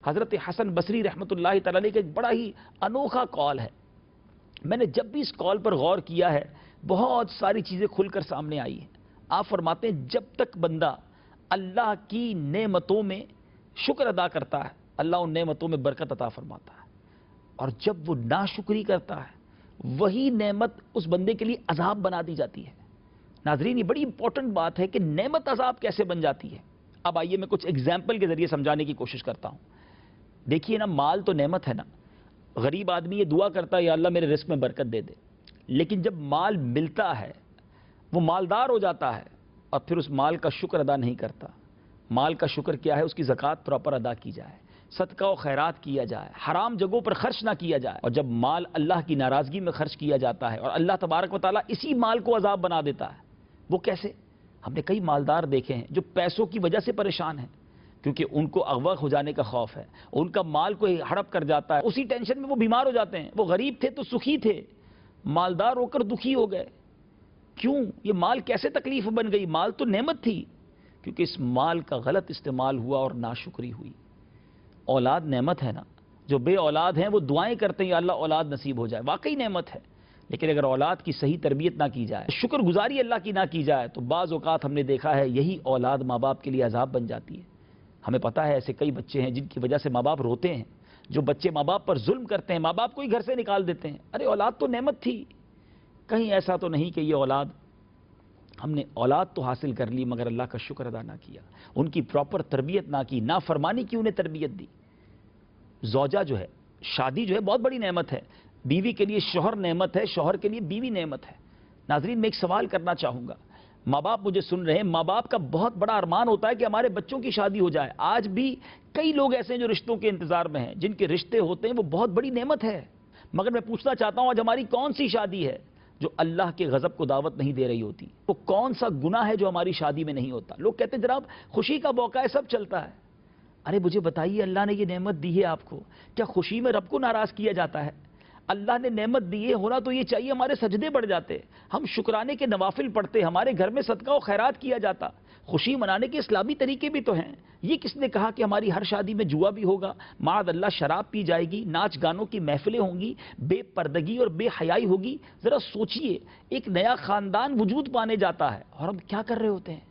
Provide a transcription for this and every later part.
حضرت حسن بصری رحمۃ اللہ تعالی علیہ کا ایک بڑا ہی انوکھا کال ہے. میں نے جب بھی اس کال پر غور کیا ہے بہت ساری چیزیں کھل کر سامنے آئی ہیں. آپ فرماتے ہیں جب تک بندہ اللہ کی نعمتوں میں شکر ادا کرتا ہے اللہ ان نعمتوں میں برکت عطا فرماتا ہے، اور جب وہ ناشکری کرتا ہے وہی نعمت اس بندے کے لیے عذاب بنا دی جاتی ہے. ناظرین، یہ بڑی امپورٹنٹ بات ہے کہ نعمت عذاب کیسے بن جاتی ہے. اب آئیے میں کچھ ایگزامپل کے ذریعے سمجھانے کی کوشش کرتا ہوں. دیکھیے نا، مال تو نعمت ہے نا. غریب آدمی یہ دعا کرتا ہے یا اللہ میرے رزق میں برکت دے دے، لیکن جب مال ملتا ہے وہ مالدار ہو جاتا ہے اور پھر اس مال کا شکر ادا نہیں کرتا. مال کا شکر کیا ہے؟ اس کی زکوٰۃ پراپر ادا کی جائے، صدقہ و خیرات کیا جائے، حرام جگہوں پر خرچ نہ کیا جائے. اور جب مال اللہ کی ناراضگی میں خرچ کیا جاتا ہے اور اللہ تبارک و تعالیٰ اسی مال کو عذاب بنا دیتا ہے. وہ کیسے؟ ہم نے کئی مالدار دیکھے ہیں جو پیسوں کی وجہ سے پریشان ہیں کیونکہ ان کو اغوا ہو جانے کا خوف ہے. ان کا مال کو ہڑپ کر جاتا ہے، اسی ٹینشن میں وہ بیمار ہو جاتے ہیں. وہ غریب تھے تو سخی تھے، مالدار ہو کر دکھی ہو گئے. کیوں؟ یہ مال کیسے تکلیف بن گئی؟ مال تو نعمت تھی، کیونکہ اس مال کا غلط استعمال ہوا اور ناشکری ہوئی. اولاد نعمت ہے نا. جو بے اولاد ہیں وہ دعائیں کرتے ہیں یا اللہ اولاد نصیب ہو جائے، واقعی نعمت ہے. لیکن اگر اولاد کی صحیح تربیت نہ کی جائے، شکر گزاری اللہ کی نہ کی جائے، تو بعض اوقات ہم نے دیکھا ہے یہی اولاد ماں باپ کے لیے عذاب بن جاتی ہے. ہمیں پتہ ہے ایسے کئی بچے ہیں جن کی وجہ سے ماں باپ روتے ہیں. جو بچے ماں باپ پر ظلم کرتے ہیں، ماں باپ کو ہی گھر سے نکال دیتے ہیں. ارے اولاد تو نعمت تھی. کہیں ایسا تو نہیں کہ یہ اولاد، ہم نے اولاد تو حاصل کر لی مگر اللہ کا شکر ادا نہ کیا، ان کی پراپر تربیت نہ کی، نافرمانی کی انہیں تربیت دی. زوجہ جو ہے، شادی جو ہے بہت بڑی نعمت ہے. بیوی کے لیے شوہر نعمت ہے، شوہر کے لیے بیوی نعمت ہے. ناظرین، میں ایک سوال کرنا چاہوں گا. ماں باپ مجھے سن رہے ہیں، ماں باپ کا بہت بڑا ارمان ہوتا ہے کہ ہمارے بچوں کی شادی ہو جائے. آج بھی کئی لوگ ایسے ہیں جو رشتوں کے انتظار میں ہیں، جن کے رشتے ہوتے ہیں وہ بہت بڑی نعمت ہے. مگر میں پوچھنا چاہتا ہوں آج ہماری کون سی شادی ہے جو اللہ کے غضب کو دعوت نہیں دے رہی ہوتی؟ وہ کون سا گناہ ہے جو ہماری شادی میں نہیں ہوتا؟ لوگ کہتے ہیں جناب خوشی کا موقع ہے، سب چلتا ہے. ارے مجھے بتائیے، اللہ نے یہ نعمت دی ہے آپ کو، کیا خوشی میں رب کو ناراض کیا جاتا ہے؟ اللہ نے نعمت دی ہے، ہونا تو یہ چاہیے ہمارے سجدے بڑھ جاتے، ہم شکرانے کے نوافل پڑھتے، ہمارے گھر میں صدقہ و خیرات کیا جاتا. خوشی منانے کے اسلامی طریقے بھی تو ہیں. یہ کس نے کہا کہ ہماری ہر شادی میں جوا بھی ہوگا، معاذ اللہ شراب پی جائے گی، ناچ گانوں کی محفلیں ہوں گی، بے پردگی اور بے حیائی ہوگی؟ ذرا سوچئے، ایک نیا خاندان وجود پانے جاتا ہے اور ہم کیا کر رہے ہوتے ہیں؟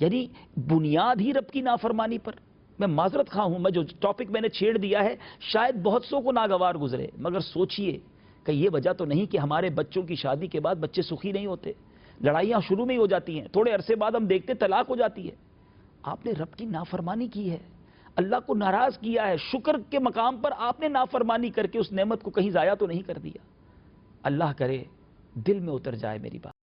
یعنی بنیاد ہی رب کی نافرمانی پر. میں معذرت خواہ ہوں، میں جو ٹاپک میں نے چھیڑ دیا ہے شاید بہت سو کو ناگوار گزرے، مگر سوچئے کہ یہ وجہ تو نہیں کہ ہمارے بچوں کی شادی کے بعد بچے سخی نہیں ہوتے. لڑائیاں شروع میں ہی ہو جاتی ہیں، تھوڑے عرصے بعد ہم دیکھتے طلاق ہو جاتی ہے. آپ نے رب کی نافرمانی کی ہے، اللہ کو ناراض کیا ہے. شکر کے مقام پر آپ نے نافرمانی کر کے اس نعمت کو کہیں ضائع تو نہیں کر دیا. اللہ کرے دل میں اتر جائے میری بات.